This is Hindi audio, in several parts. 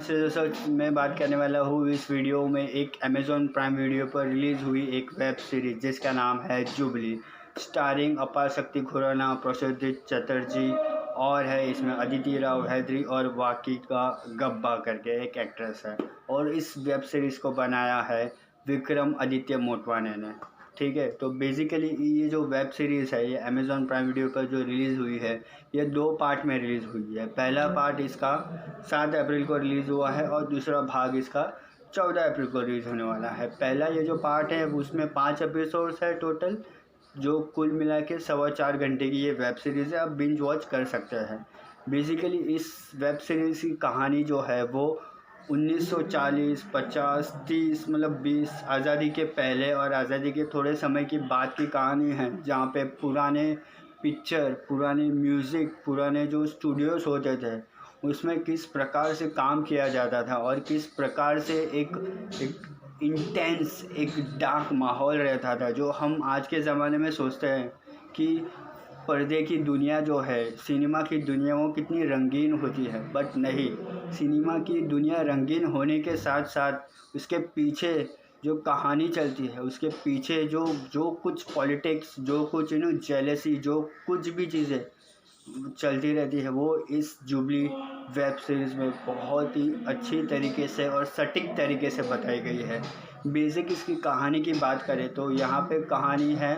से दोस्तों मैं बात करने वाला हूँ इस वीडियो में एक अमेज़ॉन प्राइम वीडियो पर रिलीज़ हुई एक वेब सीरीज़ जिसका नाम है जुबली, स्टारिंग अपार शक्ति खुराना, प्रसूतित चटर्जी और है इसमें अदिति राव हैदरी और वाकिका गब्बा करके एक एक्ट्रेस है। और इस वेब सीरीज़ को बनाया है विक्रम आदित्य मोटवाने ने। ठीक है, तो बेसिकली ये जो वेब सीरीज़ है ये अमेज़ॉन प्राइम वीडियो पर जो रिलीज़ हुई है ये 2 पार्ट में रिलीज़ हुई है। पहला पार्ट इसका 7 अप्रैल को रिलीज़ हुआ है और दूसरा भाग इसका 14 अप्रैल को रिलीज़ होने वाला है। पहला ये जो पार्ट है उसमें 5 एपिसोड्स है टोटल, जो कुल मिला के 4.25 घंटे की ये वेब सीरीज़ है। आप बिंज वॉच कर सकते हैं। बेसिकली इस वेब सीरीज़ की कहानी जो है वो 1940, 50, 30 मतलब 20 आज़ादी के पहले और आज़ादी के थोड़े समय की बात की कहानी है, जहाँ पे पुराने पिक्चर, पुराने म्यूज़िक, पुराने जो स्टूडियोज़ होते थे उसमें किस प्रकार से काम किया जाता था और किस प्रकार से एक इंटेंस, एक डार्क माहौल रहता था, जो हम आज के ज़माने में सोचते हैं कि पर्दे की दुनिया जो है, सिनेमा की दुनिया वो कितनी रंगीन होती है, बट नहीं। सिनेमा की दुनिया रंगीन होने के साथ साथ उसके पीछे जो कहानी चलती है, उसके पीछे जो कुछ पॉलिटिक्स, जो कुछ जेलसी, जो कुछ भी चीज़ें चलती रहती है वो इस जुबली वेब सीरीज़ में बहुत ही अच्छी तरीके से और सटीक तरीके से बताई गई है। बेसिक इसकी कहानी की बात करें तो यहाँ पे कहानी है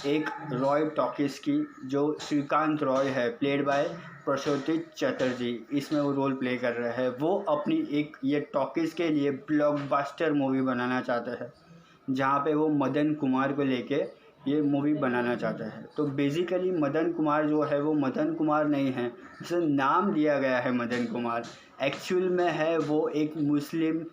एक रॉय टॉकीज़ की, जो श्रीकांत रॉय है, प्लेड बाय प्रसूतित चटर्जी, इसमें वो रोल प्ले कर रहे हैं। वो अपनी एक ये टॉकीज़ के लिए ब्लॉकबस्टर मूवी बनाना चाहते हैं, जहाँ पे वो मदन कुमार को लेके ये मूवी बनाना चाहता है। तो बेसिकली मदन कुमार जो है वो मदन कुमार नहीं है, उसे नाम दिया गया है मदन कुमार। एक्चुअल में है वो एक मुस्लिम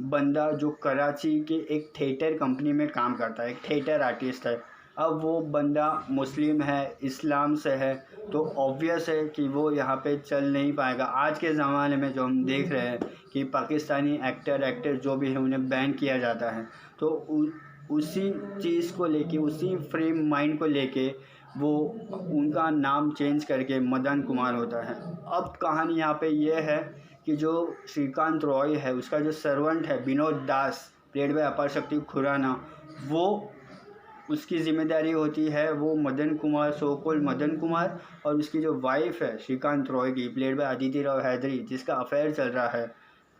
बंदा जो कराची के एक थिएटर कंपनी में काम करता है, एक थिएटर आर्टिस्ट है। अब वो बंदा मुस्लिम है, इस्लाम से है, तो ऑब्वियस है कि वो यहाँ पे चल नहीं पाएगा। आज के ज़माने में जो हम देख रहे हैं कि पाकिस्तानी एक्टर जो भी है उन्हें बैन किया जाता है, तो उसी चीज़ को लेके, उसी फ्रेम माइंड को लेके वो उनका नाम चेंज करके मदन कुमार होता है। अब कहानी यहाँ पे ये है कि जो श्रीकांत रॉय है उसका जो सर्वेंट है विनोद दास, प्लेड बाय अपार शक्ति खुराना, वो उसकी ज़िम्मेदारी होती है वो मदन कुमार, सो कॉल्ड मदन कुमार, और उसकी जो वाइफ है श्रीकांत रॉय की, प्लेड बाय अदिति राव हैदरी, जिसका अफेयर चल रहा है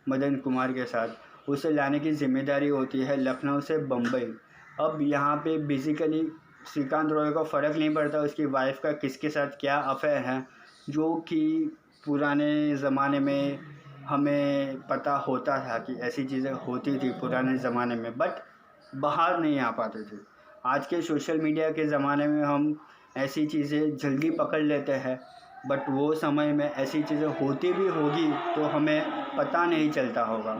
मदन कुमार के साथ, उसे लाने की ज़िम्मेदारी होती है लखनऊ से बम्बई। अब यहाँ पे बेसिकली श्रीकांत रॉय को फ़र्क नहीं पड़ता उसकी वाइफ का किसके साथ क्या अफेयर है, जो कि पुराने ज़माने में हमें पता होता था कि ऐसी चीज़ें होती थी पुराने ज़माने में, बट बाहर नहीं आ पाते थे। आज के सोशल मीडिया के ज़माने में हम ऐसी चीज़ें जल्दी पकड़ लेते हैं, बट वो समय में ऐसी चीज़ें होती भी होगी तो हमें पता नहीं चलता होगा।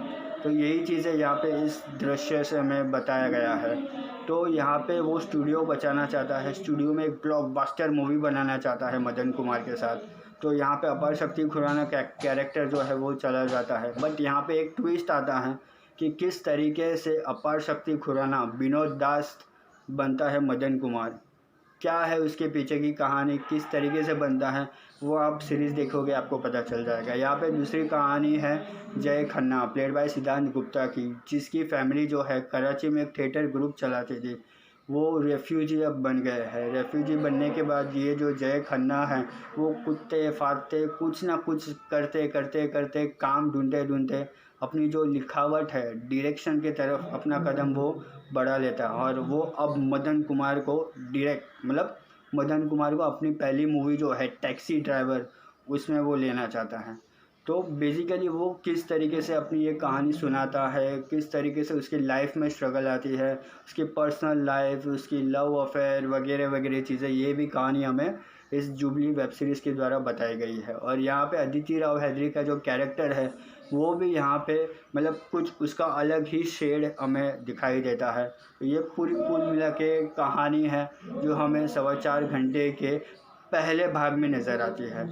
तो यही चीज़ें यहाँ पे इस दृश्य से हमें बताया गया है। तो यहाँ पे वो स्टूडियो बचाना चाहता है, स्टूडियो में एक ब्लॉकबस्टर मूवी बनाना चाहता है मदन कुमार के साथ। तो यहाँ पे अपार शक्ति खुराना का कैरेक्टर जो है वो चला जाता है, बट यहाँ पे एक ट्विस्ट आता है कि किस तरीके से अपार शक्ति खुराना विनोद दास बनता है मदन कुमार, क्या है उसके पीछे की कहानी, किस तरीके से बनता है, वो आप सीरीज़ देखोगे आपको पता चल जाएगा। यहाँ पे दूसरी कहानी है जय खन्ना, प्लेड बाय सिद्धांत गुप्ता की, जिसकी फैमिली जो है कराची में एक थिएटर ग्रुप चलाती थी, वो रेफ्यूजी अब बन गए हैं। रेफ्यूजी बनने के बाद ये जो जय खन्ना है वो कुत्ते फाड़ते, कुछ ना कुछ करते करते करते, काम ढूंढते ढूंढते अपनी जो लिखावट है, डायरेक्शन की तरफ अपना कदम वो बढ़ा लेता है। और वो अब मदन कुमार को मदन कुमार को अपनी पहली मूवी जो है टैक्सी ड्राइवर, उसमें वो लेना चाहता है। तो बेसिकली वो किस तरीके से अपनी ये कहानी सुनाता है, किस तरीके से उसकी लाइफ में स्ट्रगल आती है, उसकी पर्सनल लाइफ, उसकी लव अफेयर वगैरह वगैरह चीज़ें, ये भी कहानी हमें इस जुबली वेब सीरीज़ के द्वारा बताई गई है। और यहाँ पे अदिति राव हैदरी का जो कैरेक्टर है वो भी यहाँ पे कुछ उसका अलग ही शेड हमें दिखाई देता है। तो ये पूरी कुल मिला के कहानी है जो हमें 4.25 घंटे के पहले भाग में नज़र आती है।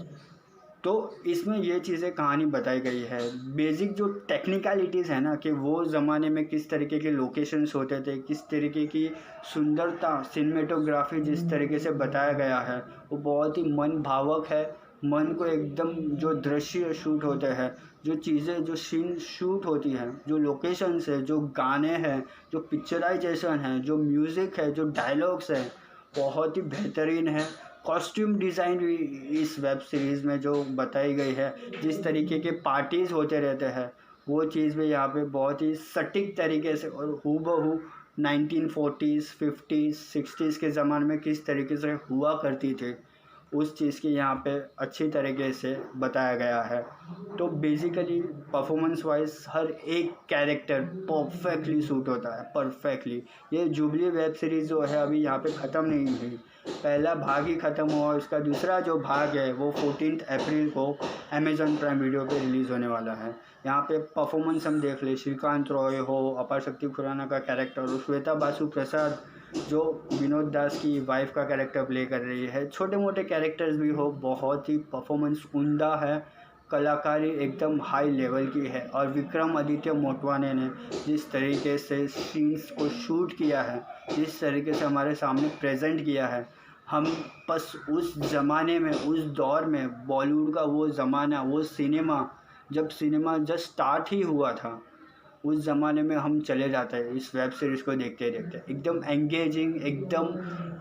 तो इसमें ये चीज़ें कहानी बताई गई है। बेसिक जो टेक्निकलिटीज़ है ना, कि वो ज़माने में किस तरीके के लोकेशंस होते थे, किस तरीके की सुंदरता, सिनेमेटोग्राफी जिस तरीके से बताया गया है वो बहुत ही मन भावक है। मन को एकदम जो दृश्य शूट होते हैं जो चीज़ें जो सीन शूट होती हैं, जो लोकेशंस है, जो गाने हैं, जो पिक्चराइजेशन है, जो म्यूज़िक है, जो डायलॉग्स हैं, बहुत ही बेहतरीन है। कॉस्ट्यूम डिज़ाइन भी इस वेब सीरीज़ में जो बताई गई है, जिस तरीके के पार्टीज़ होते रहते हैं, वो चीज़ भी यहाँ पे बहुत ही सटीक तरीके से और हूबहू 1940s 50s 60s के ज़माने में किस तरीके से हुआ करती थी, उस चीज़ की यहाँ पे अच्छी तरीके से बताया गया है। तो बेसिकली परफॉर्मेंस वाइज हर एक कैरेक्टर परफेक्टली सूट होता है, परफेक्टली। ये जुबली वेब सीरीज़ जो है अभी यहाँ पे ख़त्म नहीं हुई, पहला भाग ही ख़त्म हुआ, इसका दूसरा जो भाग है वो 14 अप्रैल को अमेज़न प्राइम वीडियो पे रिलीज़ होने वाला है। यहाँ पे परफॉर्मेंस हम देख ले, श्रीकांत रॉय हो, अपार शक्ति खुराना का कैरेक्टर हो, श्वेता बासु प्रसाद जो विनोद दास की वाइफ का कैरेक्टर प्ले कर रही है, छोटे मोटे कैरेक्टर्स भी हो, बहुत ही परफॉर्मेंस उम्दा है, कलाकारी एकदम हाई लेवल की है। और विक्रम आदित्य मोटवाने ने जिस तरीके से सीन्स को शूट किया है, जिस तरीके से हमारे सामने प्रेजेंट किया है, हम बस उस ज़माने में, उस दौर में, बॉलीवुड का वो ज़माना, वो सिनेमा, जब सिनेमा जस्ट स्टार्ट ही हुआ था, उस ज़माने में हम चले जाते हैं इस वेब सीरीज़ को देखते देखते। एकदम एंगेजिंग, एकदम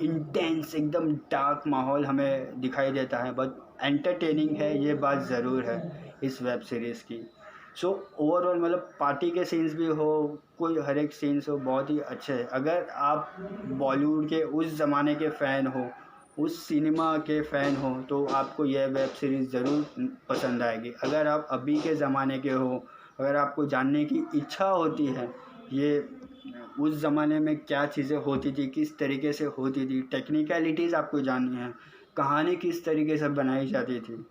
इंटेंस, एकदम डार्क माहौल हमें दिखाई देता है, बट एंटरटेनिंग है, ये बात ज़रूर है इस वेब सीरीज़ की। सो ओवरऑल मतलब पार्टी के सीन्स भी हो, कोई हर एक सीन्स हो, बहुत ही अच्छे हैं। अगर आप बॉलीवुड के उस ज़माने के फ़ैन हो, उस सिनेमा के फ़ैन हो, तो आपको यह वेब सीरीज़ ज़रूर पसंद आएगी। अगर आप अभी के ज़माने के हो, अगर आपको जानने की इच्छा होती है ये उस ज़माने में क्या चीज़ें होती थी, किस तरीके से होती थी, टेक्निकलिटीज़ आपको जाननी है, कहानी किस तरीके से बनाई जाती थी,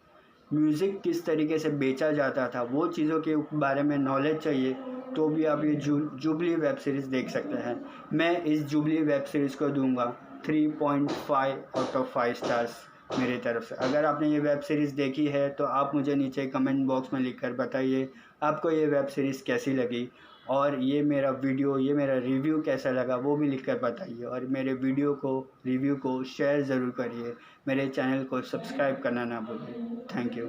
म्यूज़िक किस तरीके से बेचा जाता था, वो चीज़ों के बारे में नॉलेज चाहिए, तो भी आप ये जुबली वेब सीरीज़ देख सकते हैं। मैं इस जुबली वेब सीरीज़ को दूंगा 3.5 आउट ऑफ 5 स्टार्स मेरी तरफ से। अगर आपने ये वेब सीरीज़ देखी है तो आप मुझे नीचे कमेंट बॉक्स में लिखकर बताइए आपको ये वेब सीरीज़ कैसी लगी, और ये मेरा रिव्यू कैसा लगा वो भी लिखकर बताइए। और मेरे वीडियो को, रिव्यू को शेयर ज़रूर करिए, मेरे चैनल को सब्सक्राइब करना ना भूलिए। Thank you.